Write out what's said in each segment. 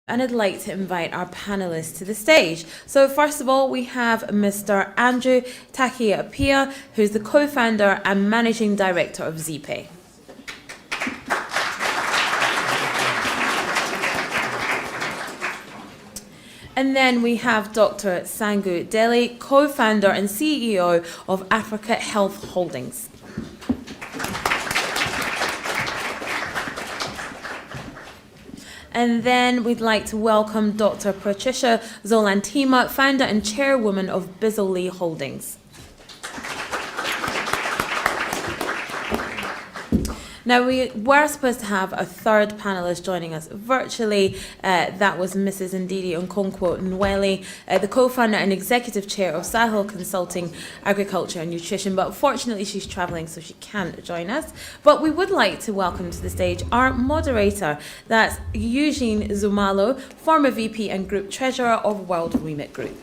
And I'd like to invite our panelists to the stage. So first of all, we have Mr. Andrew Takyi-Appiah, who's the co-founder and managing director of Zeepay. And then we have Dr. Sangu Delle, co-founder and CEO of Africa Health Holdings. And then we'd like to welcome Dr. Patricia Zolantima, founder and chairwoman of Bizoli Holdings. Now, we were supposed to have a third panelist joining us virtually. That was Mrs. Ndidi Okonkwo Nwuneli, the co-founder and executive chair of Sahel Consulting, Agriculture and Nutrition. But unfortunately, she's traveling, so she can't join us. But we would like to welcome to the stage our moderator. That's Eugene Nxumalo, former VP and Group Treasurer of WorldRemit Group.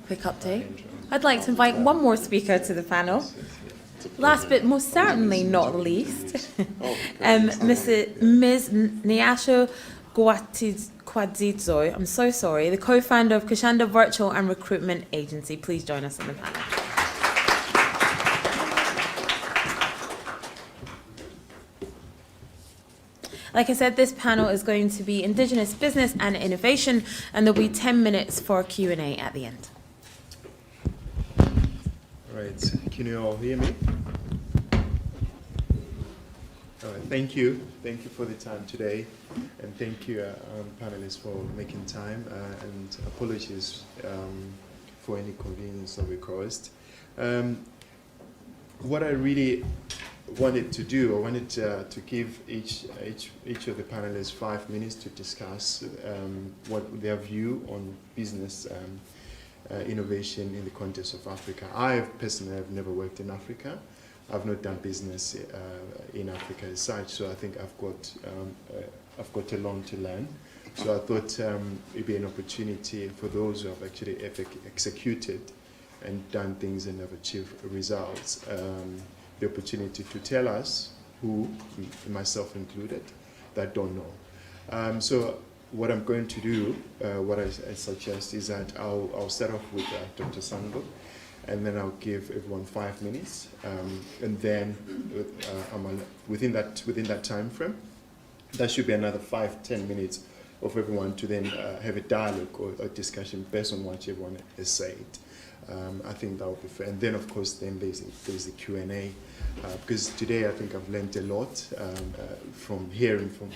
Quick update. I'd like to invite one more speaker to the panel. Last but most certainly not least, Ms. Nyasha Gwatidzo, I'm so sorry, the co-founder of Kushanda Virtual Recruitment Agency. Please join us on the panel. Like I said, this panel is going to be Indigenous Business and Innovation, and there'll be 10 minutes for Q&A at the end. All right, can you all hear me? All right, thank you. Thank you for the time today, and thank you, panelists, for making time, and apologies for any inconvenience that we caused. What I really wanted to do, I wanted to give each of the panelists 5 minutes to discuss what their view on business innovation in the context of Africa. I personally have never worked in Africa. I've not done business in Africa as such, so I think I've got a lot to learn. So I thought it'd be an opportunity for those who have actually executed and done things and have achieved results, the opportunity to tell us, who, myself included, that don't know. So what I'm going to do, what I suggest is that I'll start off with Dr. Sangu, and then I'll give everyone 5 minutes, and then within that time frame, that should be another 5-10 minutes of everyone to then have a dialogue or a discussion based on what everyone has said. I think that would be fair. And then, of course, then there's the Q&A, because today I think I've learned a lot from hearing from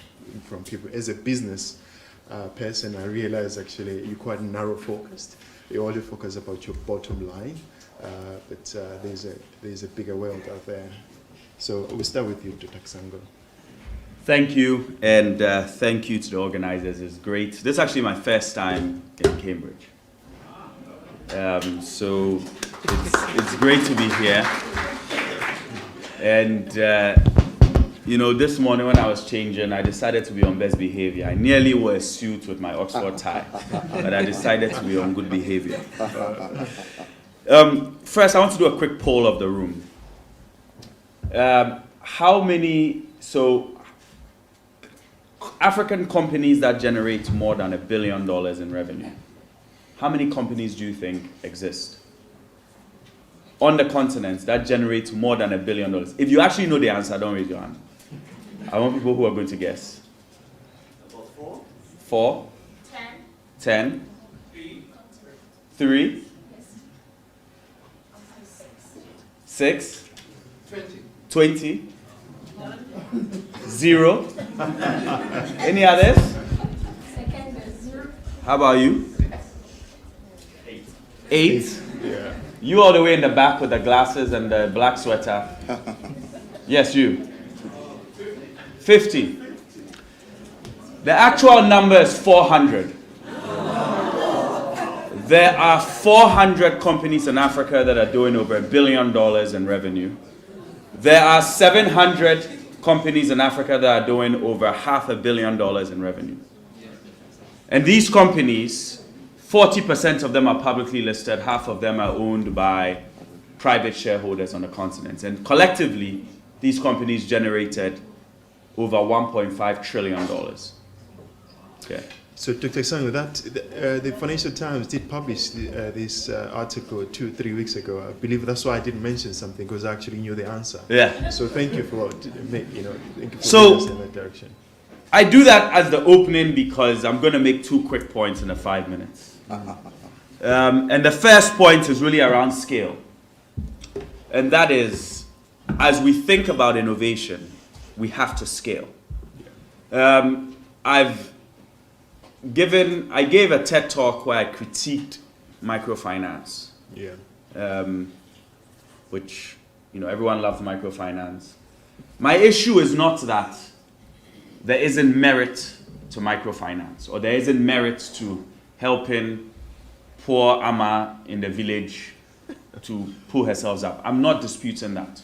people. As a business person, I realize actually you're quite narrow focused. You only focus about your bottom line, but there's a bigger world out there. So we'll start with you, Dr. Sangu. Thank you, and thank you to the organizers. It's great. This is actually my first time in Cambridge. So it's great to be here. And this morning when I was changing, I decided to be on best behavior. I nearly wore a suit with my Oxford tie, but I decided to be on good behavior. First, I want to do a quick poll of the room. African companies that generate more than $1 billion in revenue, how many companies do you think exist on the continent that generate more than $1 billion? If you actually know the answer, don't raise your hand. I want people who are going to guess. About 4. 4? 10? 3? 6? 20? 0. Any others? Second is 0. How about you? 8. Yeah. You all the way in the back with the glasses and the black sweater. Yes, you. 50. The actual number is 400. There are 400 companies in Africa that are doing over $1 billion in revenue. There are 700 companies in Africa that are doing over $500 million in revenue. And these companies, 40% of them are publicly listed, half of them are owned by private shareholders on the continent. And collectively, these companies generated over $1.5 trillion. Okay. So, Dr. Sangu, the Financial Times did publish this article 2-3 weeks ago. I believe that's why I didn't mention something, because I actually knew the answer. Yeah. So thank you for leading us in that direction. I do that as the opening because I'm going to make 2 quick points in the 5 minutes. And the first point is really around scale. And that is, as we think about innovation, we have to scale. I gave a TED talk where I critiqued microfinance. Yeah. Which, everyone loves microfinance. My issue is not that there isn't merit to microfinance, or there isn't merit to helping poor Ama in the village to pull herself up. I'm not disputing that.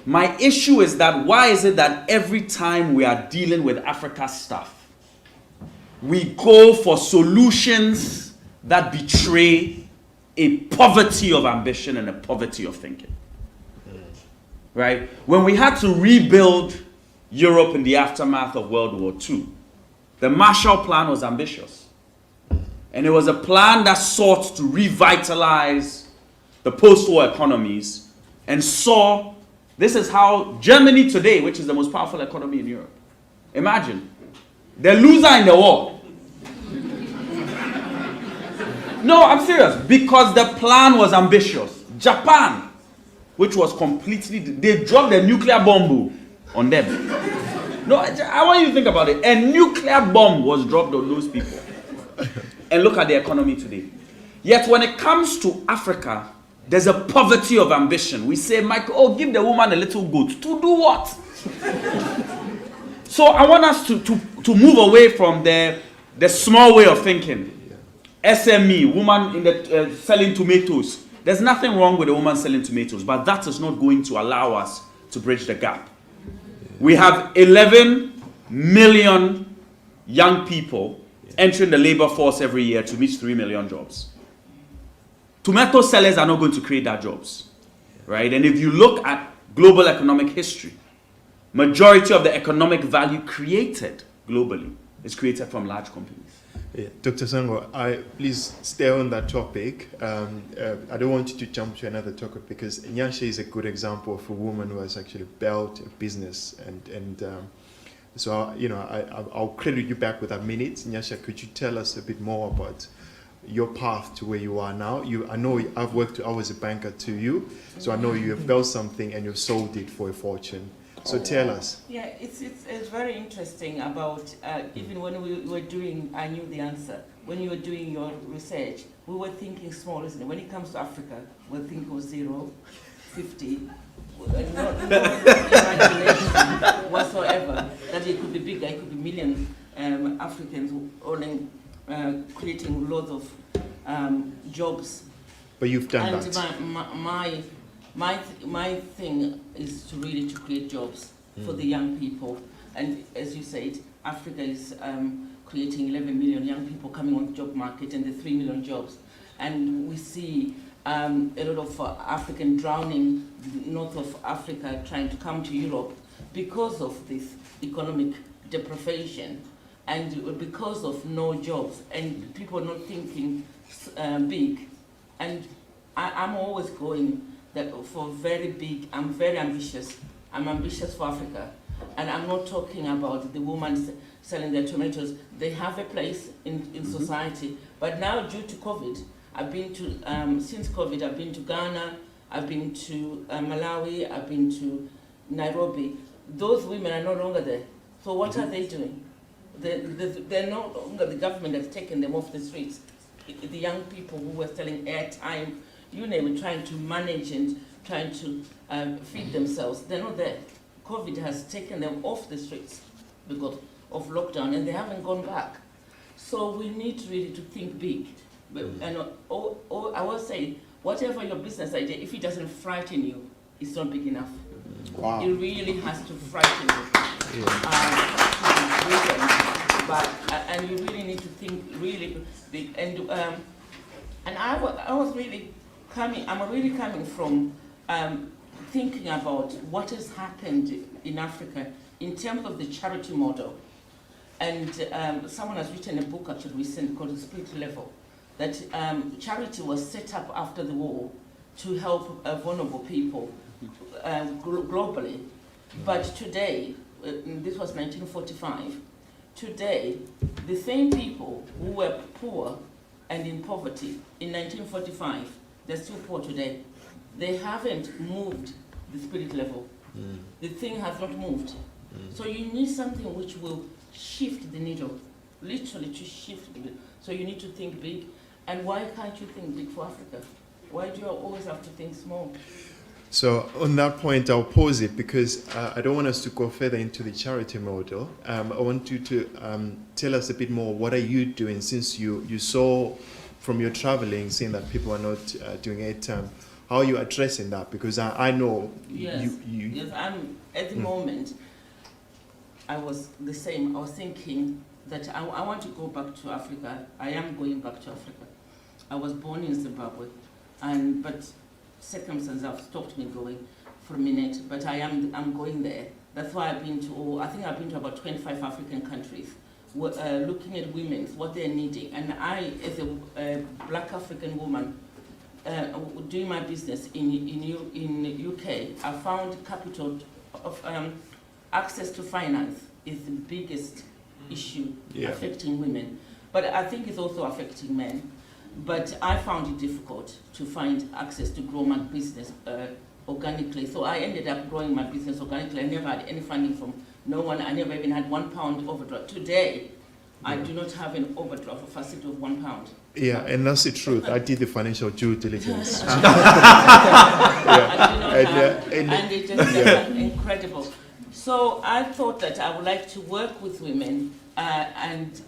My issue is that why is it that every time we are dealing with Africa stuff, we go for solutions that betray a poverty of ambition and a poverty of thinking? Right? When we had to rebuild Europe in the aftermath of World War II, the Marshall Plan was ambitious. And it was a plan that sought to revitalize the post-war economies and saw this is how Germany today, which is the most powerful economy in Europe, imagine, the loser in the war. No, I'm serious. Because the plan was ambitious. Japan, which was completely, they dropped a nuclear bomb on them. No, I want you to think about it. A nuclear bomb was dropped on those people. And look at the economy today. Yet when it comes to Africa, there's a poverty of ambition. We say, Michael, give the woman a little goat. To do what? So I want us to move away from the small way of thinking. SME, woman in the selling tomatoes. There's nothing wrong with a woman selling tomatoes, but that is not going to allow us to bridge the gap. We have 11 million young people entering the labor force every year to reach 3 million jobs. Tomato sellers are not going to create that jobs, right? And if you look at global economic history, majority of the economic value created globally is created from large companies. Yeah. Dr. Sangu, please stay on that topic. I don't want you to jump to another topic because Nyasha is a good example of a woman who has actually built a business, so I'll credit you back with a minute. Nyasha, could you tell us a bit more about your path to where you are now? I know I was a banker to you, so I know you have built something and you've sold it for a fortune. So tell us. Yeah, it's very interesting about, even when we were doing, I knew the answer. When you were doing your research, we were thinking small, isn't it? When it comes to Africa, we're thinking 0, 50, not imagination whatsoever, that it could be bigger, it could be million Africans owning, creating lots of jobs. But you've done and that. My thing is to really create jobs for the young people, and as you said, Africa is creating 11 million young people coming on the job market and the 3 million jobs, and we see a lot of African drowning north of Africa trying to come to Europe because of this economic deprivation and because of no jobs and people not thinking big. And I'm always going that for very big. I'm very ambitious. I'm ambitious for Africa. And I'm not talking about the women selling their tomatoes. They have a place in society. But now due to COVID, I've been to, since COVID, I've been to Ghana, I've been to Malawi, I've been to Nairobi. those women are no longer there. So what are they doing? They're no longer, the government has taken them off the streets. The young people who were selling airtime, you name it, trying to manage and trying to feed themselves, they're not there. COVID has taken them off the streets because of lockdown, and they haven't gone back. So we need really to think big. And I will say, whatever your business idea, if it doesn't frighten you, it's not big enough. Wow. It really has to frighten you. And you really need to think really big. And I was really coming. I'm really coming from thinking about what has happened in Africa in terms of the charity model. And someone has written a book actually recently called The Spirit Level, that charity was set up after the war to help vulnerable people globally. But today, this was 1945, today, the same people who were poor and in poverty in 1945, they're still poor today. They haven't moved the spirit level. The thing has not moved. So you need something which will shift the needle, literally to shift it. So you need to think big. And why can't you think big for Africa? Why do you always have to think small? So on that point, I'll pause it because I don't want us to go further into the charity model. I want you to tell us a bit more. What are you doing since you saw from your traveling, seeing that people are not doing it? How are you addressing that? Because I know yes, I'm at the moment. I was the same. I was thinking that I want to go back to Africa. I am going back to Africa. I was born in Zimbabwe, but circumstances have stopped me going for a minute. But I'm going there. That's why I've been to. I think I've been to about 25 African countries, looking at women, what they're needing. And I, as a Black African woman, doing my business in UK, I found capital of access to finance is the biggest issue affecting women, but I think it's also affecting men. But I found it difficult to find access to grow my business organically. So I ended up growing my business organically. I never had any funding from no one. I never even had £1 overdraft. Today, I do not have an overdraft facility of £1. Yeah, and that's the truth. I did the financial due diligence. And it is incredible. So I thought that I would like to work with women and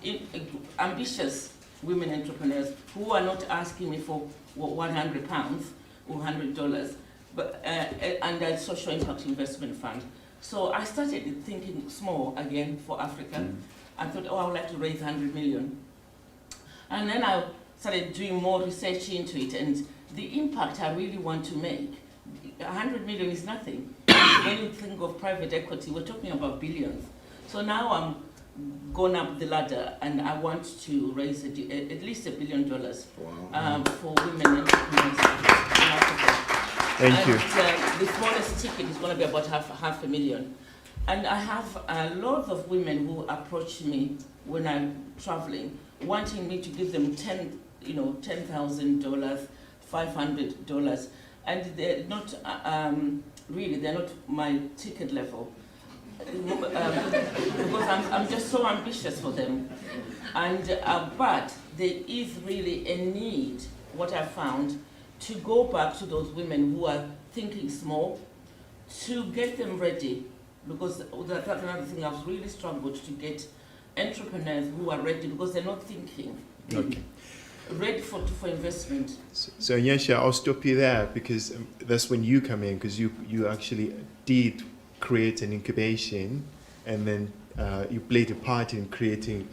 ambitious women entrepreneurs who are not asking me for £100 or $100, but and a social impact investment fund. So I started thinking small again for Africa. I thought, I would like to raise 100 million. And then I started doing more research into it, and the impact I really want to make. 100 million is nothing. When you think of private equity, we're talking about billions. So now I'm gone up the ladder, and I want to raise at least $1 billion for women entrepreneurs in Africa. Thank you. The smallest ticket is going to be about half a million. And I have a lot of women who approach me when I'm traveling, wanting me to give them $10,000, $500, and they're not really, they're not my ticket level. Because I'm just so ambitious for them. And but there is really a need, what I found, to go back to those women who are thinking small, to get them ready, because that's another thing I've really struggled to get entrepreneurs who are ready, because they're not thinking. Okay. Ready for investment. So Nyasha, I'll stop you there because that's when you come in, because you actually did create an incubation, and then you played a part in creating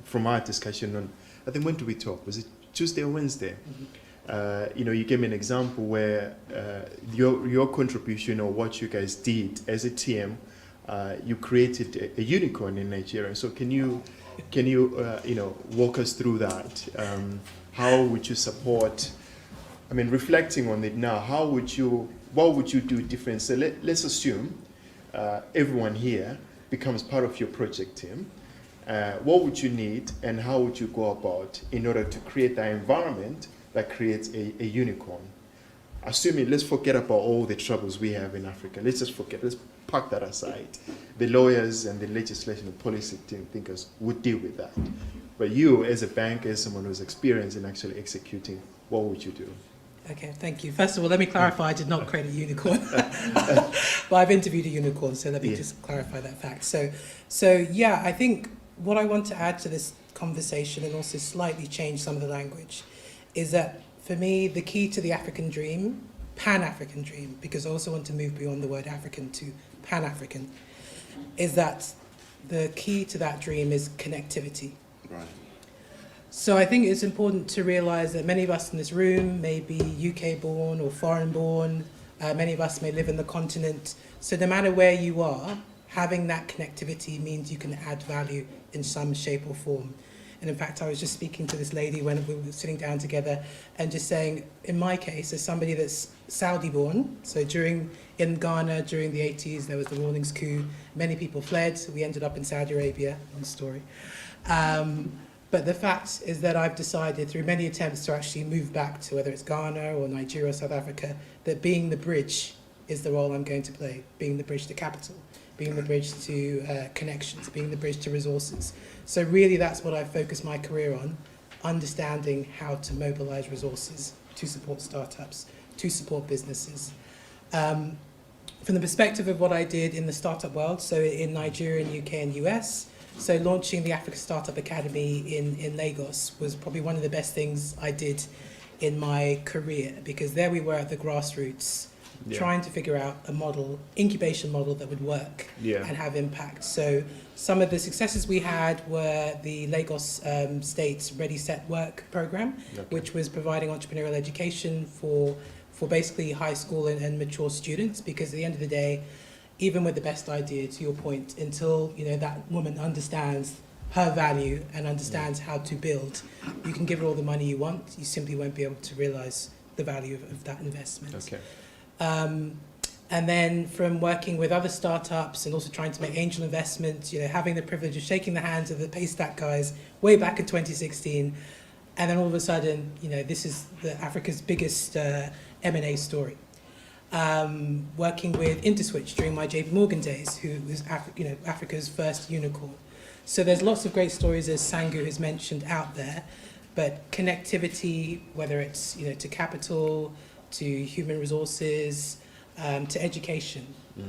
from our discussion on, I think, when did we talk? Was it Tuesday or Wednesday? You gave me an example where your contribution, or what you guys did as a team, you created a unicorn in Nigeria. So can you walk us through that? How would you support? I mean, reflecting on it now, what would you do different? So let's assume everyone here becomes part of your project team. What would you need, and how would you go about in order to create that environment that creates a unicorn? Assuming, let's forget about all the troubles we have in Africa. Let's just forget. Let's park that aside. The lawyers and the legislation and policy thinkers would deal with that. But you, as a bank, as someone who's experienced in actually executing, what would you do? Okay, thank you. First of all, let me clarify, I did not create a unicorn, but I've interviewed a unicorn, so let me just clarify that fact. So yeah, I think what I want to add to this conversation and also slightly change some of the language is that for me, the key to the African dream, Pan-African dream, because I also want to move beyond the word African to Pan-African, is that the key to that dream is connectivity. Right. So I think it's important to realise that many of us in this room may be UK-born or foreign-born. Many of us may live in the continent. So no matter where you are, having that connectivity means you can add value in some shape or form. And in fact, I was just speaking to this lady when we were sitting down together and just saying, in my case, as somebody that's Saudi-born, so in Ghana, during the 80s, there was the Rawlings coup. Many people fled. We ended up in Saudi Arabia, in the story. But the fact is that I've decided through many attempts to actually move back to whether it's Ghana or Nigeria or South Africa, that being the bridge is the role I'm going to play, being the bridge to capital, being the bridge to connections, being the bridge to resources. So really that's what I've focused my career on, understanding how to mobilize resources to support startups, to support businesses. From the perspective of what I did in the startup world, so in Nigeria, and UK and US, so launching the Africa Startup Academy in Lagos was probably one of the best things I did in my career, because there we were at the grassroots, trying to figure out a model, incubation model that would work and have impact. So some of the successes we had were the Lagos State's Ready, Set, Work program, which was providing entrepreneurial education for basically high school and mature students, because at the end of the day, even with the best idea, to your point, until that woman understands her value and understands how to build, you can give her all the money you want, you simply won't be able to realize the value of that investment. Okay. And then from working with other startups and also trying to make angel investments, having the privilege of shaking the hands of the Paystack guys way back in 2016, and then all of a sudden, this is Africa's biggest M&A story. Working with Interswitch during my JP Morgan days, who was Africa's first unicorn. So there's lots of great stories, as Sangu has mentioned, out there, but connectivity, whether it's to capital, to human resources, to education,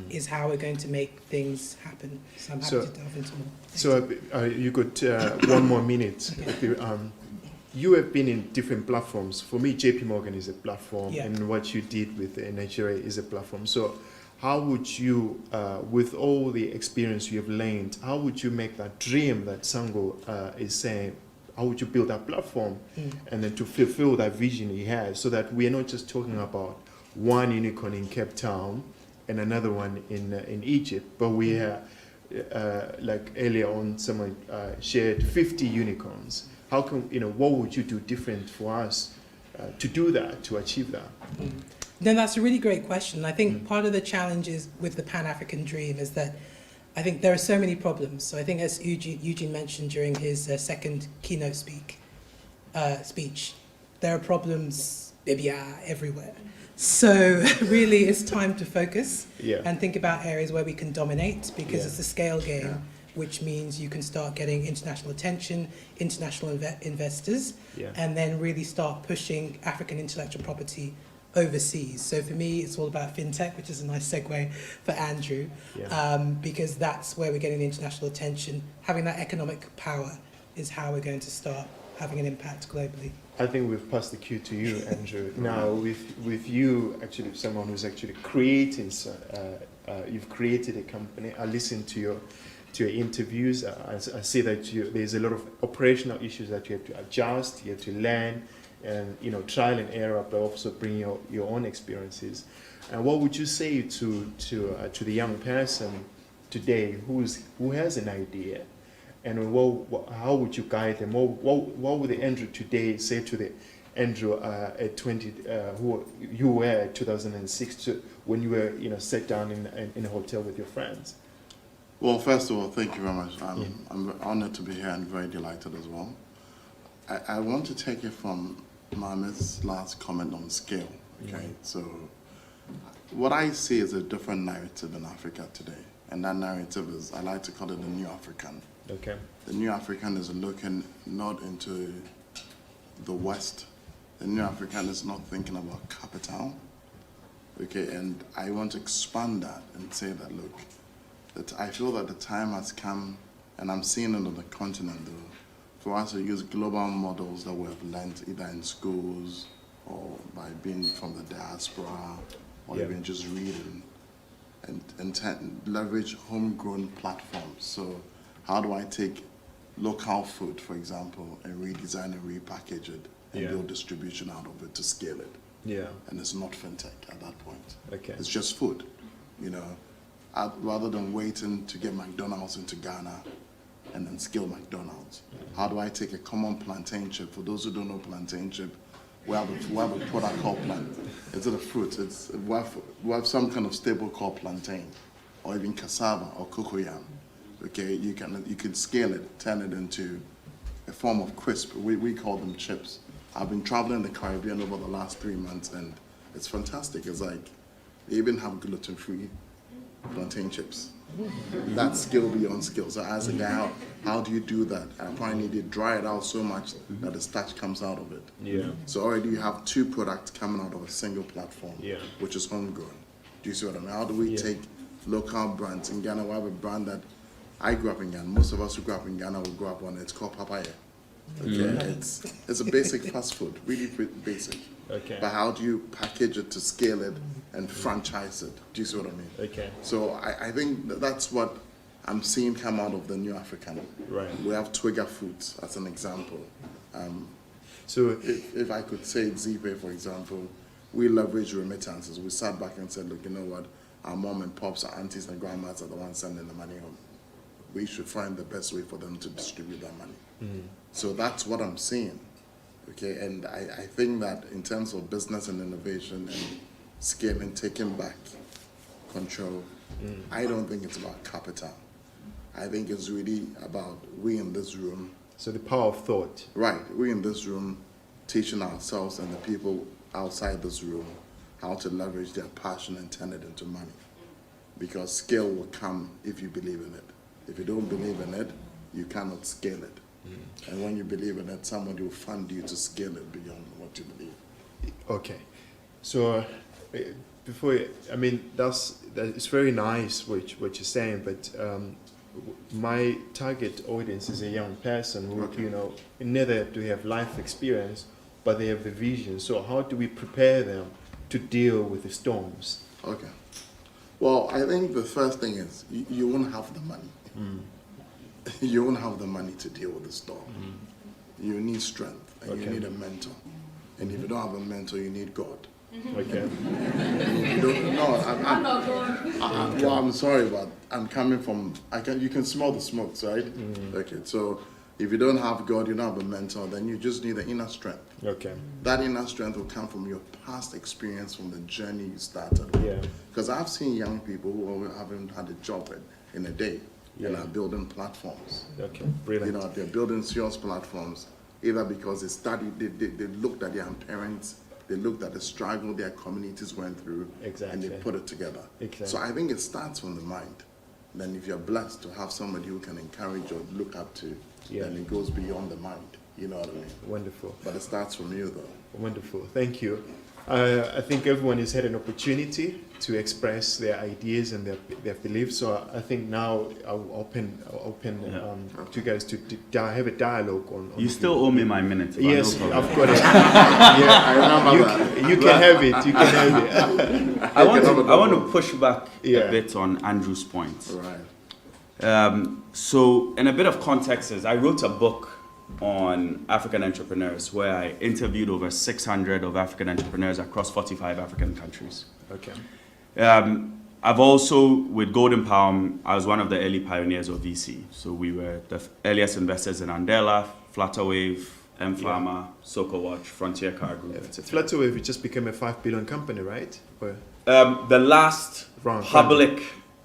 is how we're going to make things happen. So I'm happy to delve into more. So you got 1 more minute. Okay. You have been in different platforms. For me, JP Morgan is a platform, and what you did with Nigeria is a platform. So how would you, with all the experience you have learned, how would you make that dream that Sangu is saying, how would you build that platform and then to fulfill that vision he has, so that we are not just talking about one unicorn in Cape Town and another one in Egypt, but we are, like earlier on, someone shared 50 unicorns. How can, what would you do different for us to do that, to achieve that? No, that's a really great question. I think part of the challenge is with the Pan-African dream is that I think there are so many problems. So I think, as Eugene mentioned during his second keynote speech, there are problems everywhere. So really it's time to focus and think about areas where we can dominate, because it's a scale game, which means you can start getting international attention, international investors, and then really start pushing African intellectual property overseas. So for me, it's all about fintech, which is a nice segue for Andrew, because that's where we're getting the international attention. Having that economic power is how we're going to start having an impact globally. I think we've passed the cue to you, Andrew. Now, with you, actually, someone who's actually creating, you've created a company. I listened to your interviews. I see that there's a lot of operational issues that you have to adjust, you have to learn, and trial and error, but also bring your own experiences. And what would you say to the young person today who has an idea, and how would you guide them? What would the Andrew today say to the Andrew at 20, who you were at 2006, when you were sat down in a hotel with your friends? Well, first of all, thank you very much. I'm honored to be here and very delighted as well. I want to take it from Mohammed's last comment on scale. Okay, so what I see is a different narrative in Africa today. And that narrative is, I like to call it the New African. Okay. The New African is looking not into the West. The New African is not thinking about capital. Okay, and I want to expand that and say that, look, that I feel that the time has come, and I'm seeing it on the continent though, for us to use global models that we have learned either in schools or by being from the diaspora or even just reading and leverage homegrown platforms. So how do I take local food, for example, and redesign and repackage it and build distribution out of it to scale it? Yeah. And it's not fintech at that point. Okay. It's just food, you know. Rather than waiting to get McDonald's into Ghana and then scale McDonald's, how do I take a common plantain chip? For those who don't know plantain chip, we have a product called plantain. It's a fruit. We have some kind of staple called plantain, or even cassava or cocoyam. Okay, you can scale it, turn it into a form of crisp. We call them chips. I've been traveling the Caribbean over the last 3 months, and it's fantastic. It's like they even have gluten-free plantain chips. That's skill beyond skill. So as a guy, how do you do that? I probably need to dry it out so much that the starch comes out of it. Yeah. So already you have 2 products coming out of a single platform, which is homegrown. Do you see what I mean? How do we take local brands? In Ghana, we have a brand that I grew up in Ghana. Most of us who grew up in Ghana will grow up on it. It's called papaya. Okay, it's a basic fast food, really basic. Okay. But how do you package it to scale it and franchise it? Do you see what I mean? Okay. So I think that's what I'm seeing come out of the New African. Right. We have Twigger Foods as an example. So if I could say Zeepay, for example, we leverage remittances. We sat back and said, look, you know what? Our mom and pops, our aunties and grandmas are the ones sending the money home. We should find the best way for them to distribute that money. So that's what I'm seeing. Okay, and I think that in terms of business and innovation and scaling, taking back control, I don't think it's about capital. I think it's really about we in this room. So the power of thought. Right, we in this room teaching ourselves and the people outside this room how to leverage their passion and turn it into money. Because scale will come if you believe in it. If you don't believe in it, you cannot scale it. And when you believe in it, somebody will fund you to scale it beyond what you believe. Okay. So it's very nice what you're saying, but my target audience is a young person who, neither do have life experience, but they have the vision. So how do we prepare them to deal with the storms? Okay. Well, I think the first thing is you won't have the money. You won't have the money to deal with the storm. You need strength, and you need a mentor. And if you don't have a mentor, you need God. Okay. I'm not God. Well, I'm sorry, but I'm coming from. You can smell the smoke, right? Okay. So if you don't have God, you don't have a mentor, then you just need the inner strength. Okay. That inner strength will come from your past experience, from the journey you started. Yeah. Because I've seen young people who haven't had a job in a day. And are building platforms. Okay, brilliant. They're building serious platforms, either because they studied, they looked at their parents, they looked at the struggle their communities went through, and they put it together. Exactly. So I think it starts from the mind. Then if you're blessed to have somebody who can encourage or look up to, then it goes beyond the mind. You know what I mean? Wonderful. But it starts from you, though. Wonderful. Thank you. I think everyone has had an opportunity to express their ideas and their beliefs. So I think now I'll open to you guys to have a dialogue on. You still owe me my minute. Yes, no I've got it. I remember that. You can have it. You can have it. I want to push back a bit on Andrew's point. Right. So, in a bit of context, I wrote a book on African entrepreneurs where I interviewed over 600 of African entrepreneurs across 45 African countries. Okay. I've also, with Golden Palm, I was one of the early pioneers of VC. So we were the earliest investors in Andela, Flutterwave, M-Pharma, SocoWatch, Frontier Cargo, etc. Flutterwave just became a 5 billion company, right? The last public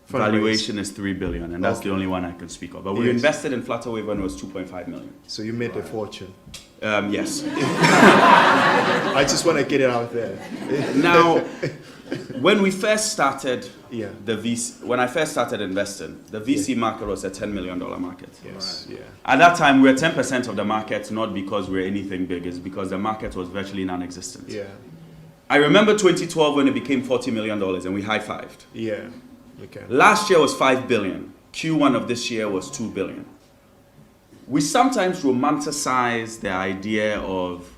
valuation is 3 billion, and that's the only one I can speak of. But we invested in Flutterwave when it was 2.5 million. So you made a fortune. Yes. I just want to get it out there. Now, when we first started Yeah. when I first started investing, the VC market was a $10 million market. Yes. Yeah. At that time, we were 10% of the market, not because we're anything big, it's because the market was virtually non-existent. Yeah. I remember 2012 when it became $40 million and we high-fived. Yeah. Okay. Last year was $5 billion. Q1 of this year was $2 billion. We sometimes romanticize the idea of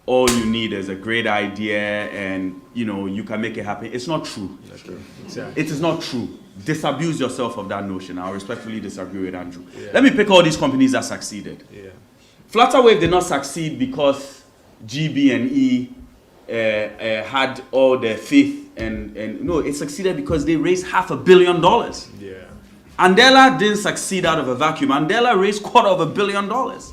all you need is a great idea and you can make it happen. It's not true. Okay. Exactly. It is not true. Disabuse yourself of that notion. I respectfully disagree with Andrew. Yeah. Let me pick all these companies that succeeded. Yeah. Flutterwave did not succeed because GB&E had all their faith and no, it succeeded because they raised $500 million. Yeah. Andela didn't succeed out of a vacuum. Andela raised $250 million.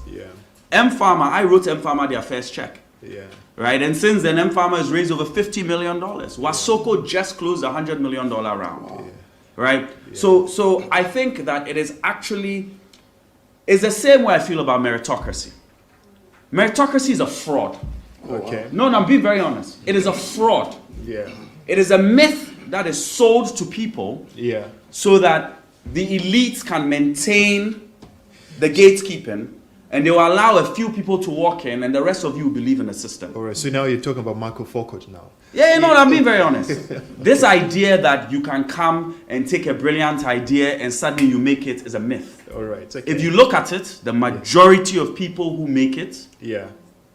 Yeah. M-Pharma, I wrote M-Pharma their first check. Yeah. Right, and since then, M-Pharma has raised over $50 million. Wasoko just closed a $100 million round. Yeah. Right? Yeah. So I think that it is actually, it's the same way I feel about meritocracy. Meritocracy is a fraud. Okay. No, I'm being very honest. It is a fraud. Yeah. It is a myth that is sold to people Yeah. so that the elites can maintain the gatekeeping and they will allow a few people to walk in and the rest of you believe in the system. All right. So now you're talking about Michael Foucault now. Yeah, I'm being very honest. This idea that you can come and take a brilliant idea and suddenly you make it is a myth. All right. Okay. If you look at it, the majority of people who make it, Yeah.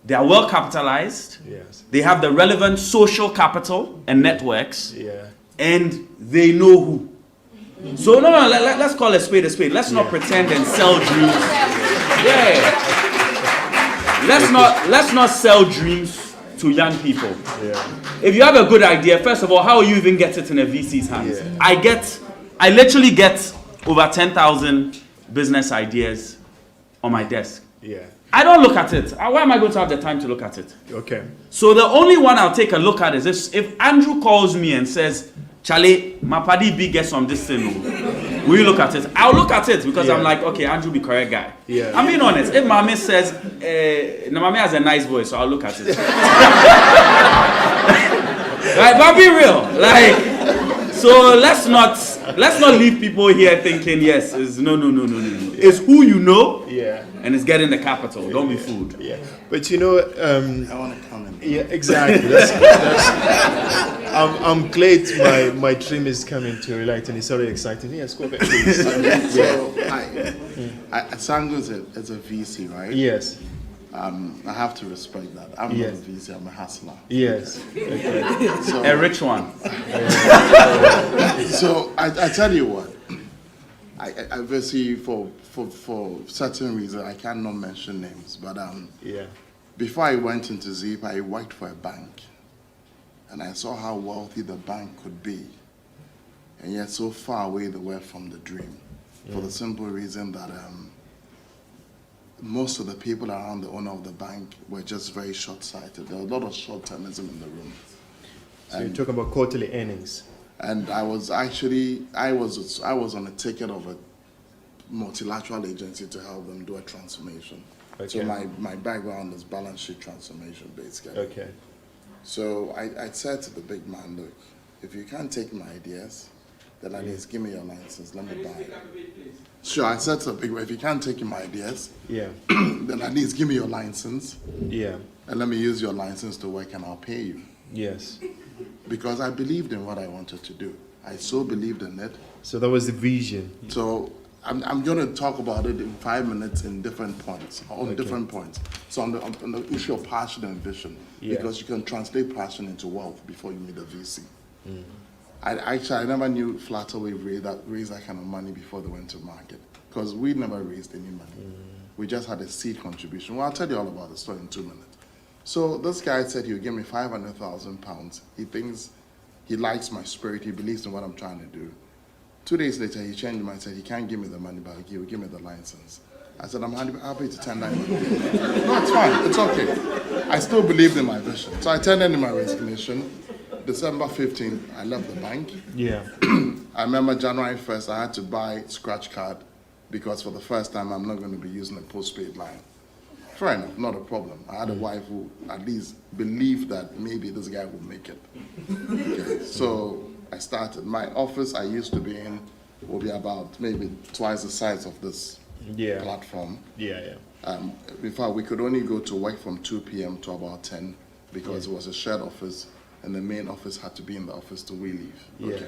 they are well capitalized. Yes. They have the relevant social capital and networks, Yeah. and they know who. So let's call a spade a spade. Let's not pretend and sell dreams. Yeah. Let's not sell dreams to young people. Yeah. If you have a good idea, first of all, how will you even get it in a VC's hands? Yeah. I literally get over 10,000 business ideas on my desk. Yeah. I don't look at it. Why am I going to have the time to look at it? Okay. So the only one I'll take a look at is if Andrew calls me and says, Charlie, my paddy B gets on this thing. Will you look at it? I'll look at it because I'm like, okay, Andrew be correct guy. Yeah. I'm being honest. If Mami says, Mami has a nice voice, so I'll look at it. Right, but be real. Like, so let's not leave people here thinking, yes, it's no. It's who you know. Yeah. And it's getting the capital. Don't be fooled. Yeah. But I want to come in. yeah, exactly. I'm glad my dream is coming to reality and it's already exciting. Yes, go ahead, please. So, Sangu is a VC, right? Yes. I have to respect that. I'm not a VC, I'm a hustler. Yes. Okay. So, A rich one. so I tell you what, I obviously for certain reasons I cannot mention names, but Yeah. before I went into Zeepay, I worked for a bank, and I saw how wealthy the bank could be, and yet so far away they were from the dream, for the simple reason that most of the people around the owner of the bank were just very short-sighted. There was a lot of short-termism in the room. So you're talking about quarterly earnings. And I was on a ticket of a multilateral agency to help them do a transformation. Okay. So my background is balance sheet transformation, basically. Okay. So I said to the big man, look, if you can't take my ideas, then at least give me your license, let me buy it. Sure, I said to the big man, if you can't take my ideas, Yeah. then at least give me your license, Yeah. and let me use your license to work and I'll pay you. Yes. Because I believed in what I wanted to do. I so believed in it. So that was the vision. So I'm going to talk about it in 5 minutes in different points, on different points. So on the issue of passion and vision, because you can translate passion into wealth before you meet a VC. I never knew Flutterwave raised that kind of money before they went to market, because we never raised any money. We just had a seed contribution. Well, I'll tell you all about the story in 2 minutes. So this guy said he would give me £500,000. He thinks he likes my spirit. He believes in what I'm trying to do. 2 days later, he changed his mind and said he can't give me the money back. He will give me the license. I said, I'm happy to turn that in. No, it's fine. It's okay. I still believed in my vision. So I turned in my resignation. December 15th, I left the bank. Yeah. I remember January 1st, I had to buy scratch card because for the first time, I'm not going to be using a postpaid line. Fair enough, not a problem. I had a wife who at least believed that maybe this guy will make it. Okay. So I started. My office I used to be in will be about maybe twice the size of this platform. In fact, we could only go to work from 2 p.m. to about 10 because it was a shared office and the main office had to be in the office till we leave. Okay.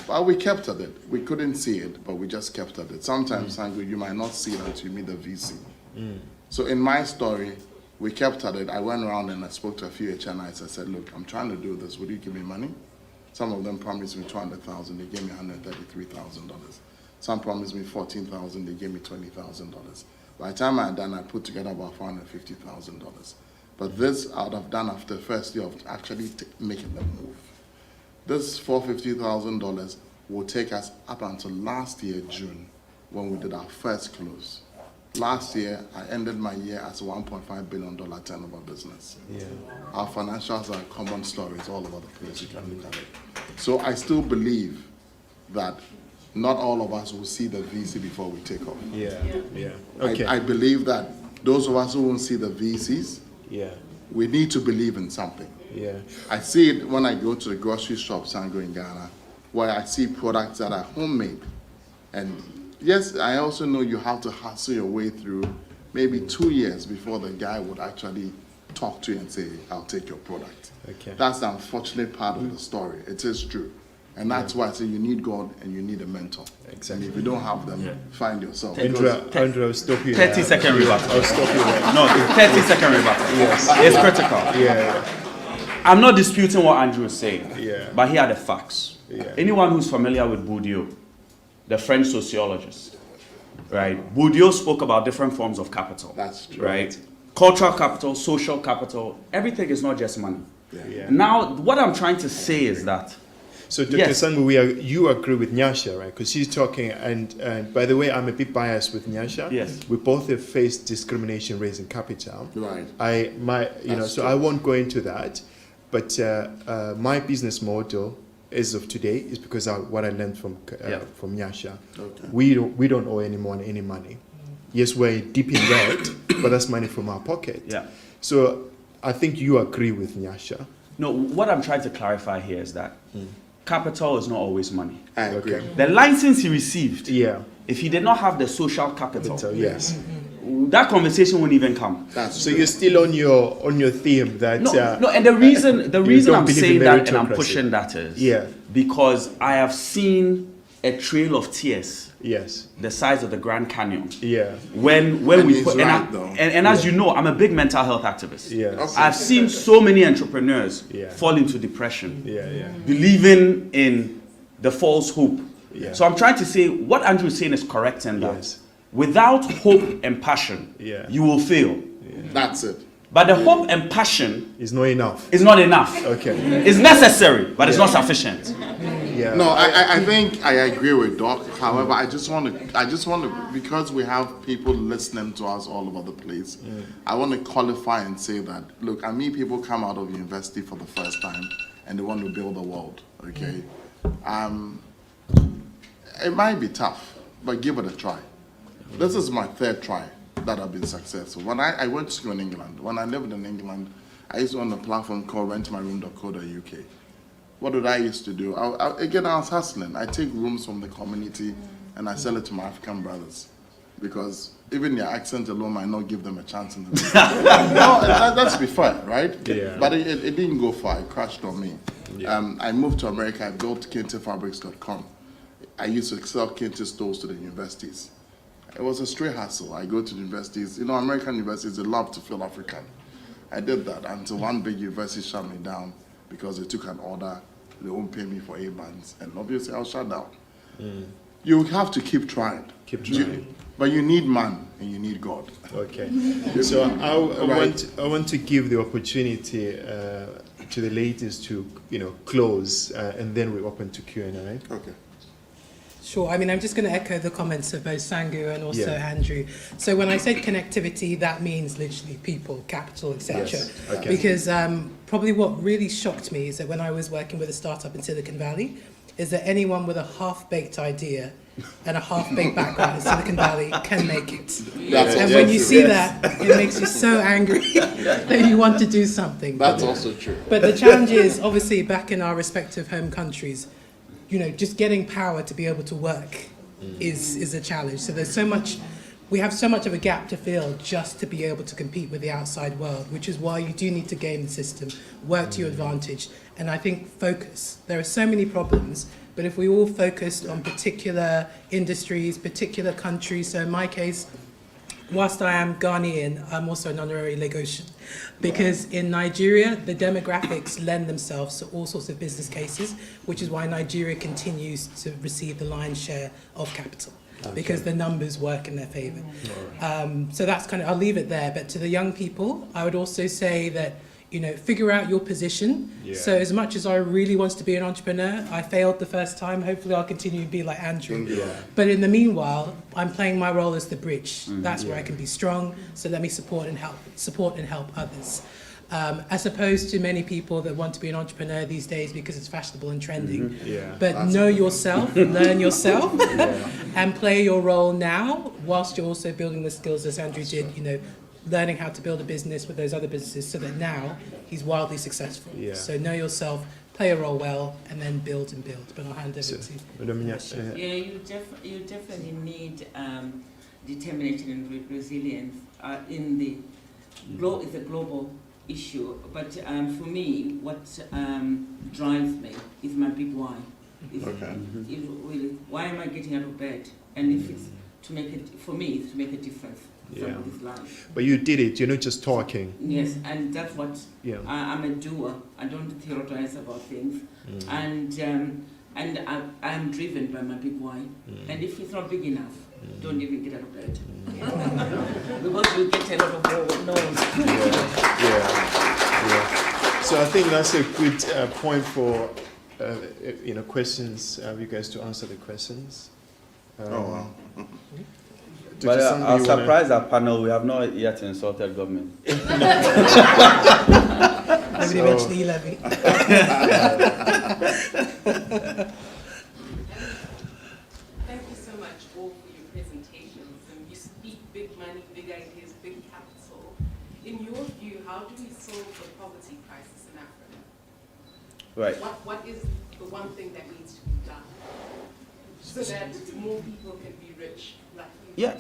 But we kept at it. We couldn't see it, but we just kept at it. Sometimes, Sangu, you might not see it until you meet the VC. So in my story, we kept at it. I went around and I spoke to a few HNIs. I said, look, I'm trying to do this. Would you give me money? Some of them promised me $200,000. They gave me $133,000. Some promised me $14,000. They gave me $20,000. By the time I had done, I put together about $450,000. But this I would have done after the first year of actually making the move. This $450,000 will take us up until last year, June, when we did our first close. Last year, I ended my year as a $1.5 billion turnover business. Our financials are a common stories all over the place. You can look at it. So I still believe that not all of us will see the VC before we take off. Okay. I believe that those of us who won't see the VCs, we need to believe in something. I see it when I go to the grocery shops and go in Ghana, where I see products that are homemade. And yes, I also know you have to hustle your way through maybe 2 years before the guy would actually talk to you and say, I'll take your product. That's the unfortunate part of the story. It is true. And that's why I say you need God and you need a mentor. And if you don't have them, find yourself. Andrew, I'll stop you 30-second rebuttal. I'll stop you there. No, 30-second rebuttal. It's critical. I'm not disputing what Andrew is saying, but here are the facts. Anyone who's familiar with Bourdieu, the French sociologist, right? Bourdieu spoke about different forms of capital. That's true. Right? Cultural capital, social capital, everything is not just money. Now, what I'm trying to say is that so, Dr. Sangu, you agree with Nyasha, right? Because she's talking, and by the way, I'm a bit biased with Nyasha. Yes. We both have faced discrimination raising capital. Right. So I won't go into that, but my business model as of today is because what I learned from Nyasha. We don't owe anyone any money. Yes, we're deep in debt, but that's money from our pocket. So I think you agree with Nyasha. No, what I'm trying to clarify here is that capital is not always money. I agree. The license he received, if he did not have the social capital, that conversation wouldn't even come. So you're still on your theme that no, and the reason I'm saying that and I'm pushing that is because I have seen a trail of tears. The size of the Grand Canyon. When we put and as you know, I'm a big mental health activist. I've seen so many entrepreneurs fall into depression, believing in the false hope. So I'm trying to say what Andrew is saying is correct in that without hope and passion, you will fail. That's it. But the hope and passion is not enough. It's not enough. It's necessary, but it's not sufficient. No, I think I agree with Doc. However, I just want to, because we have people listening to us all over the place, I want to qualify and say that, look, I mean, people come out of university for the first time and they want to build the world, okay? It might be tough, but give it a try. This is my third try that I've been successful. When I went to school in England, when I lived in England, I used to own a platform called rentmyroom.co.uk. What did I used to do? I was hustling. I take rooms from the community and I sell it to my African brothers. Because even their accent alone might not give them a chance in the room. No, let's be fair, right? But it didn't go far. It crashed on me. I moved to America. I built KenteFabrics.com. I used to sell Kente stores to the universities. It was a straight hustle. I go to the universities. You know, American universities, they love to feel African. I did that until one big university shut me down because they took an order. They won't pay me for 8 months. And obviously, I'll shut down. You have to keep trying. But you need man and you need God. So I want to give the opportunity to the ladies to close, and then we open to Q&A. Sure. I mean, I'm just going to echo the comments of both Sangu and also Andrew. So when I said connectivity, that means literally people, capital, etc. Because probably what really shocked me is that when I was working with a startup in Silicon Valley, is that anyone with a half-baked idea and a half-baked background in Silicon Valley can make it. And when you see that, it makes you so angry that you want to do something. That's also true. But the challenge is, obviously, back in our respective home countries, you know, just getting power to be able to work is a challenge. So there's so much, we have so much of a gap to fill just to be able to compete with the outside world, which is why you do need to game the system, work to your advantage, and I think focus. There are so many problems, but if we all focused on particular industries, particular countries, so in my case, whilst I am Ghanaian, I'm also an honorary Lagosian, because in Nigeria, the demographics lend themselves to all sorts of business cases, which is why Nigeria continues to receive the lion's share of capital, because the numbers work in their favor. So that's kind of, I'll leave it there, but to the young people, I would also say that, you know, figure out your position. So as much as I really want to be an entrepreneur, I failed the first time. Hopefully I'll continue to be like Andrew. But in the meanwhile, I'm playing my role as the bridge. That's where I can be strong. So let me support and help others. As opposed to many people that want to be an entrepreneur these days because it's fashionable and trending. But know yourself, learn yourself, and play your role now, whilst you're also building the skills as Andrew did, you know, learning how to build a business with those other businesses so that now he's wildly successful. So know yourself, play a role well, and then build and build. But I'll hand over to Yeah, you definitely need determination and resilience in the it's a global issue. But for me, what drives me is my big why. Is really, why am I getting out of bed? And if it's to make it, for me, it's to make a difference. Somebody's life. But you did it, you're not just talking. Yes, and that's what I'm a doer. I don't theorize about things. And I'm driven by my big why. And if it's not big enough, don't even get out of bed. Because you get a lot of no's. So I think that's a good point for questions. You guys to answer the questions. But I'll surprise our panel. We have not yet insulted government. Nobody mentioned e-levy. Thank you so much all for your presentations. You speak big money, big ideas, big capital. In your view, how do we solve the poverty crisis in Africa? Right. What is the one thing that needs to be done so that more people can be rich? Yeah.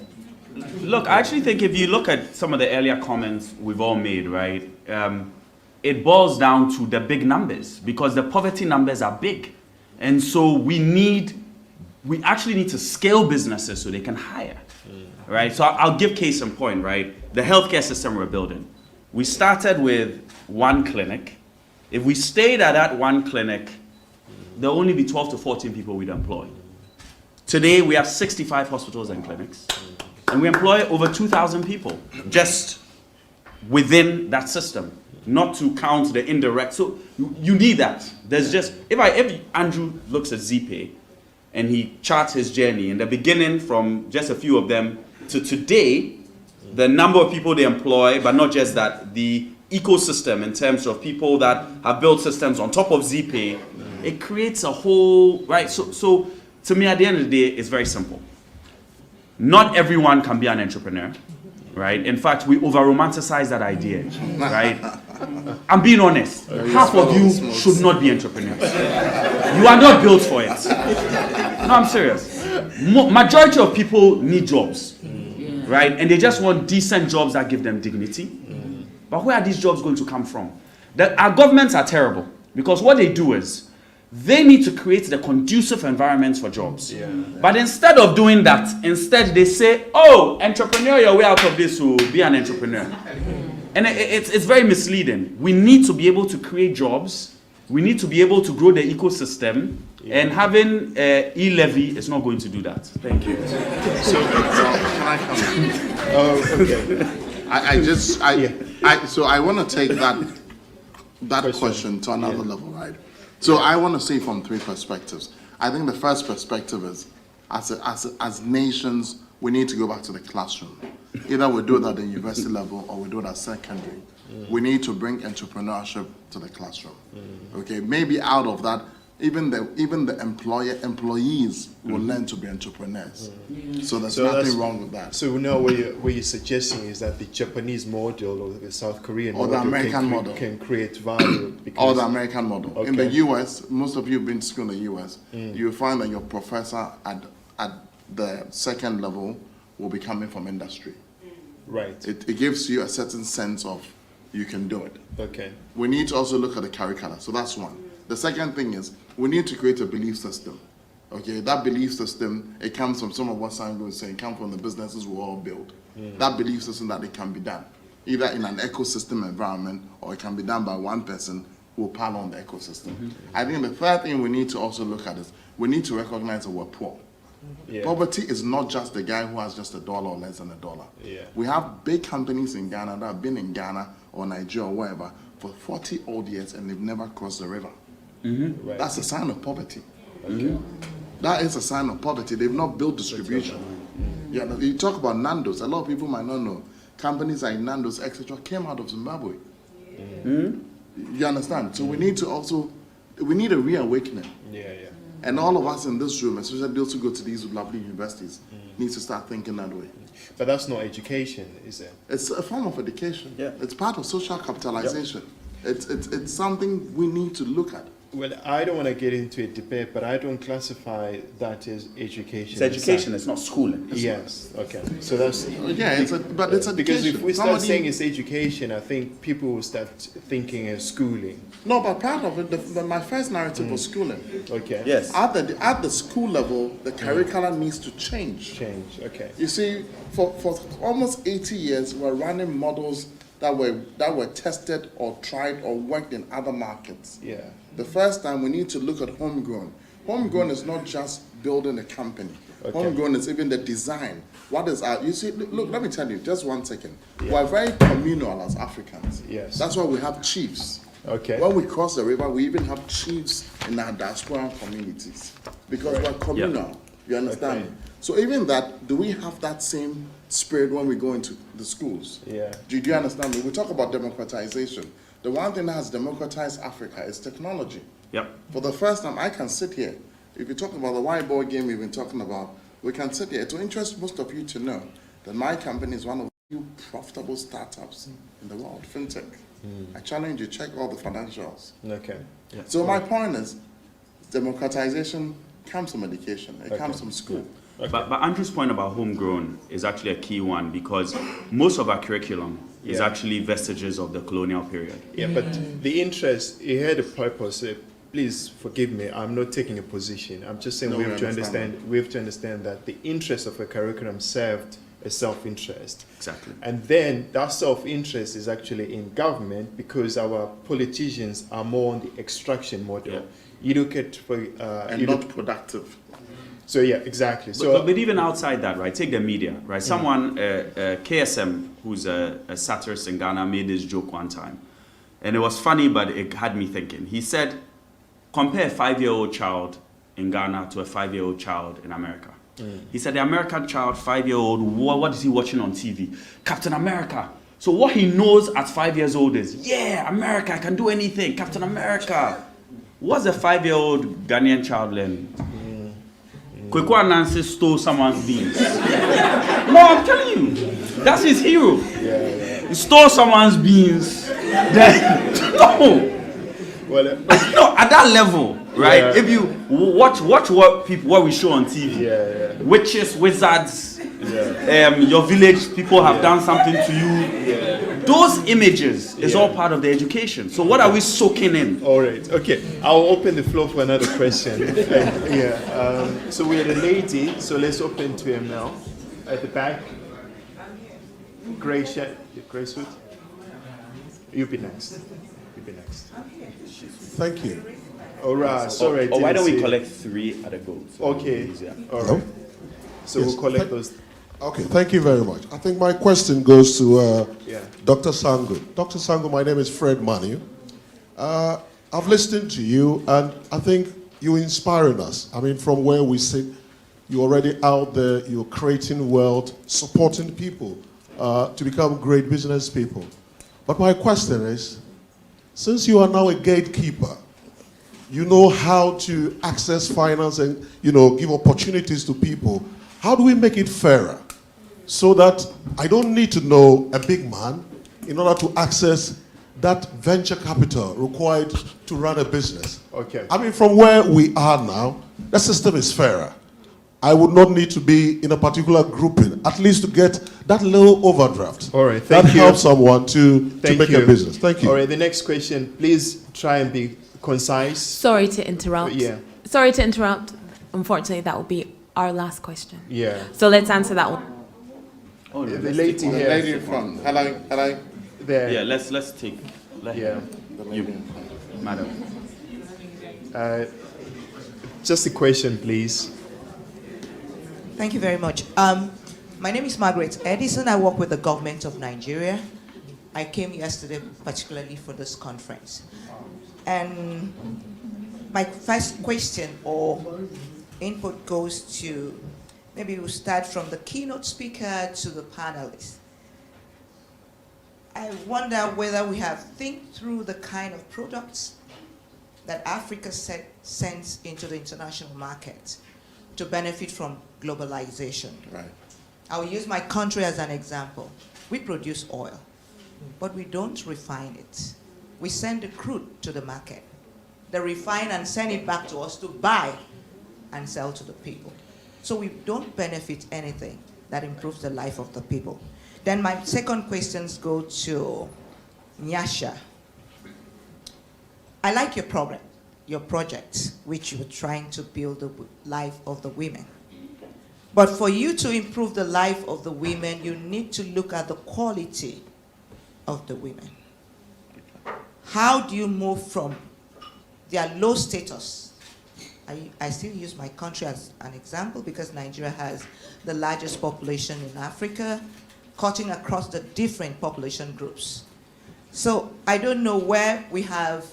Look, I actually think if you look at some of the earlier comments we've all made, right, it boils down to the big numbers, because the poverty numbers are big. And so we actually need to scale businesses so they can hire, right? So I'll give case in point, right? The healthcare system we're building. We started with one clinic. If we stayed at that one clinic, there'll only be 12 to 14 people we'd employ. Today, we have 65 hospitals and clinics, and we employ over 2,000 people just within that system, not to count the indirect. So you need that. There's just, if Andrew looks at Zeepay and he charts his journey in the beginning from just a few of them to today, the number of people they employ, but not just that, the ecosystem in terms of people that have built systems on top of Zeepay, it creates a whole, right? So to me, at the end of the day, it's very simple. Not everyone can be an entrepreneur, right? In fact, we over-romanticize that idea, right? I'm being honest. Half of you should not be entrepreneurs. You are not built for it. No, I'm serious. Majority of people need jobs, right? And they just want decent jobs that give them dignity. But where are these jobs going to come from? Our governments are terrible, because what they do is, they need to create the conducive environments for jobs. But instead of doing that, they say, oh, entrepreneur your way out of this, will be an entrepreneur. And it's very misleading. We need to be able to create jobs. We need to be able to grow the ecosystem. And having e-levy is not going to do that. Thank you. So can I come in? So I want to take that question to another level, right? So I want to say from three perspectives. I think the first perspective is, as nations, we need to go back to the classroom. Either we do it at the university level or we do it at secondary. We need to bring entrepreneurship to the classroom. Okay, maybe out of that, even the employees will learn to be entrepreneurs. So there's nothing wrong with that. So now what you're suggesting is that the Japanese model or the South Korean Or the model, American model. can create value. Or the American model. Okay. In the US, most of you have been to school in the US, you find that your professor at the second level will be coming from industry. Right. It gives you a certain sense of you can do it. Okay. We need to also look at the curricula. So that's one. The second thing is we need to create a belief system. Okay, that belief system, it comes from some of what Sangu was saying, it comes from the businesses we all build. That belief system that it can be done, either in an ecosystem environment or it can be done by one person who will power on the ecosystem. I think the third thing we need to also look at is we need to recognize that we're poor. Yeah. Poverty is not just the guy who has just $1 or less than $1. Yeah. We have big companies in Ghana that have been in Ghana or Nigeria or wherever for 40 odd years and they've never crossed the river. Right. That's a sign of poverty. Okay. That is a sign of poverty. They've not built distribution. Yeah, you talk about Nando's. A lot of people might not know. Companies like Nando's, etc., came out of Zimbabwe. You understand? So we need a reawakening. Yeah. And all of us in this room, especially those who go to these lovely universities, need to start thinking that way. But that's not education, is it? It's a form of education. Yeah. It's part of social capitalization. It's something we need to look at. Well, I don't want to get into a debate, but I don't classify that as education. It's education, it's not schooling. Yes. Okay. So that's But it's education. because if we start saying it's education, I think people will start thinking of schooling. No, but part of it, my first narrative was schooling. Okay. Yes. At the school level, the curriculum needs to change. Okay. You see, for almost 80 years, we're running models that were tested or tried or worked in other markets. Yeah. The first time we need to look at homegrown. Homegrown is not just building a company. Okay. Homegrown is even the design. What is our, you see, look, let me tell you, just 1 second. We're very communal as Africans. Yes. That's why we have chiefs. Okay. When we cross the river, we even have chiefs in our diaspora communities because we're communal. Yeah. You understand? Okay. So even that, do we have that same spirit when we go into the schools? Yeah. Do you understand me? We talk about democratization. The one thing that has democratized Africa is technology. Yep. For the first time, I can sit here. If you talk about the whiteboard game we've been talking about, we can sit here. It will interest most of you to know that my company is one of the few profitable startups in the world, fintech. I challenge you, check all the financials. Okay. Yeah. So my point is, democratization comes from education. It comes from school. But Andrew's point about homegrown is actually a key one because most of our curriculum is actually vestiges of the colonial period. Yeah, but the interest, he had a purpose. Please forgive me, I'm not taking a position. I'm just saying we have to understand that the interest of a curriculum served a self-interest. Exactly. And then that self-interest is actually in government because our politicians are more on the extraction model. Yeah. You look at Not productive. So yeah, exactly. So But even outside that, right? Take the media, right? Someone, KSM, who's a satirist in Ghana, made this joke one time, and it was funny, but it had me thinking. He said, compare a 5-year-old child in Ghana to a 5-year-old child in America. He said the American child, 5-year-old, what is he watching on TV? Captain America. So what he knows at 5 years old is, yeah, America, I can do anything, Captain America. What's a 5-year-old Ghanaian child learning? Kwekwa Nancy stole someone's beans. No, I'm telling you, that's his hero. He stole someone's beans. Then, no. well, No, at that level, right? Yeah. If you watch what we show on TV, witches, wizards, your village people have done something to you. Those images is all part of the education. So what are we soaking in? all right, okay. I'll open the floor for another question. So we had a lady, so let's open to him now. At the back. Gray shirt, gray suit. You be next. Thank you. All right, sorry. Or why don't we didn't see. collect 3 at a go? So Okay, it's easier. all No? right. So Yes, we'll collect those. Okay, thank you very much. I think my question goes to Yeah. Dr. Sangu. Dr. Sangu, my name is Fred Manu. I've listened to you, and I think you're inspiring us. I mean, from where we sit, you're already out there, you're creating wealth, supporting people to become great business people. But my question is, since you are now a gatekeeper, you know how to access finance and, give opportunities to people. How do we make it fairer so that I don't need to know a big man in order to access that venture capital required to run a business? Okay. I mean, from where we are now, the system is fairer. I would not need to be in a particular grouping, at least to get that little overdraft. All right, thank that you. helps someone to make a business. Thank you. All right, the next question, please try and be concise. Sorry to interrupt. Yeah. Sorry to interrupt. Unfortunately, that will be our last question. Yeah. So let's answer that one. Oh, no, The let's lady take one. here. The lady in front. Hello. There. Yeah, let's take. Yeah. The lady in front. Madam. Just a question, please. Thank you very much. My name is Margaret Edison. I work with the government of Nigeria. I came yesterday particularly for this conference. And my first question or input goes to, maybe we'll start from the keynote speaker to the panelists. I wonder whether we have think through the kind of products that Africa sends into the international market to benefit from globalization. Right. I'll use my country as an example. We produce oil, but we don't refine it. We send the crude to the market. They refine and send it back to us to buy and sell to the people. So we don't benefit anything that improves the life of the people. Then my second questions go to Nyasha. I like your project, which you're trying to build the life of the women. But for you to improve the life of the women, you need to look at the quality of the women. How do you move from their low status? I still use my country as an example because Nigeria has the largest population in Africa, cutting across the different population groups. So I don't know where we have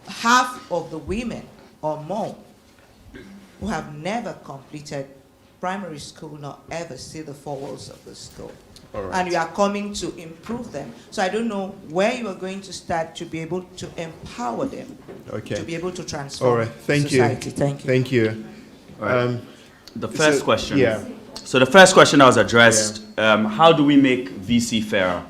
half of the women or more who have never completed primary school nor ever see the four walls of the school. All right. And you are coming to improve them. So I don't know where you are going to start to be able to empower them, to be able to transform All right. Thank society. you. Thank you. Thank you. The first question. Yeah. So the first question I was addressed, how do we make VC fairer?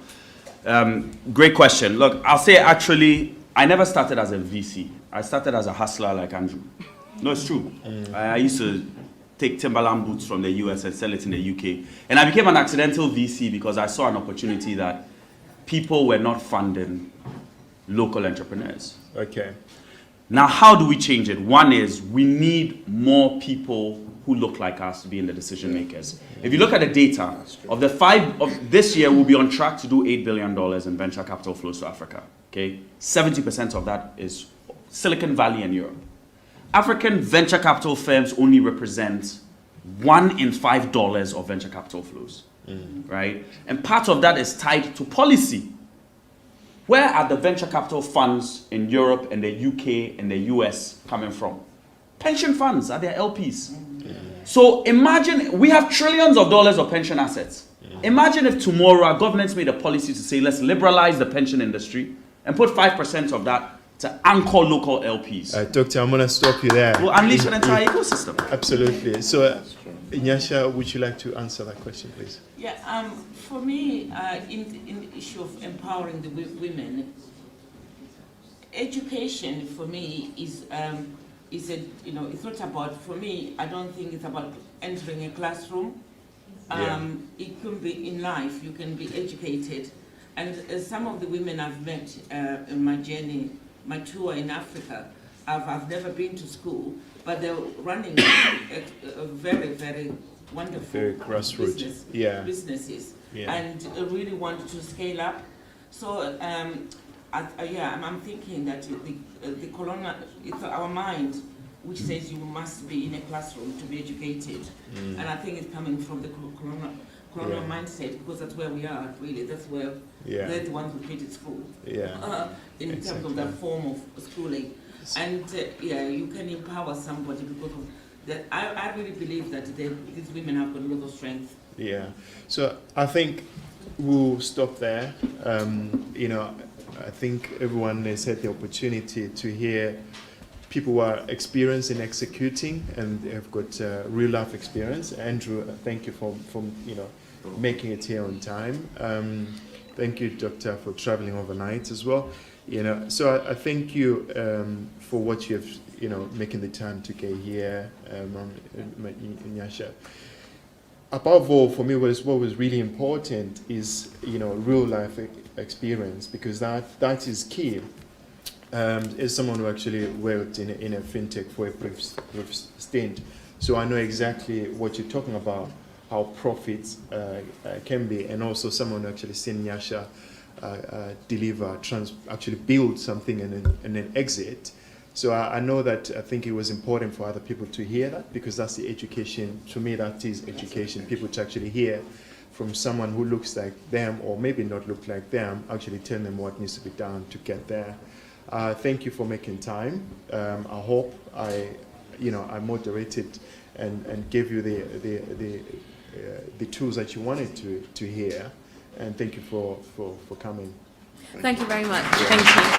Great question. Look, I'll say actually, I never started as a VC. I started as a hustler like Andrew. No, it's true. I used to take Timberland boots from the US and sell it in the UK. And I became an accidental VC because I saw an opportunity that people were not funding local entrepreneurs. Okay. Now, how do we change it? One is we need more people who look like us to be in the decision makers. If you look at the data, of the of this year, we'll be on track to do $8 billion in venture capital flows to Africa. Okay, 70% of that is Silicon Valley and Europe. African venture capital firms only represent $1 in $5 of venture capital flows, right? And part of that is tied to policy. Where are the venture capital funds in Europe and the UK and the US coming from? Pension funds are their LPs. So imagine, we have trillions of dollars of pension assets. Imagine if tomorrow our government made a policy to say, let's liberalize the pension industry and put 5% of that to anchor local LPs. Doctor, I'm going to stop you there. We'll unleash an entire ecosystem. Absolutely. So, Nyasha, would you like to answer that question, please? Yeah, for me, in the issue of empowering the women, education for me is it's not about, for me, I don't think it's about entering a classroom. It can be in life, you can be educated. And some of the women I've met in my journey, my tour in Africa, I've never been to school, but they're running a very, very wonderful very grassroots businesses, Yeah. and really want to scale up. So I'm thinking that the colonial, it's our mind which says you must be in a classroom to be educated, and I think it's coming from the colonial mindset, because that's where we are really. That's where they're the ones who created school. In terms of that form of schooling, and you can empower somebody because of that. I really believe that these women have got a lot of strength. Yeah. So I think we'll stop there. I think everyone has had the opportunity to hear people who are experienced in executing and have got real life experience. Andrew, thank you for making it here on time. Thank you, Doctor, for traveling overnight as well. So I thank you for what you have, making the time to get here, Nyasha. Above all, for me, what was really important is, real life experience, because that is key. As someone who actually worked in a fintech for a brief stint, so I know exactly what you're talking about, how profits can be, and also someone who actually seen Nyasha deliver, actually build something and then exit. So I know that I think it was important for other people to hear that, because that's the education. To me, that is education. People to actually hear from someone who looks like them, or maybe not look like them, actually tell them what needs to be done to get there. Thank you for making time. I hope I moderated and gave you the tools that you wanted to hear. And thank you for coming. Thank you very much. Thank you.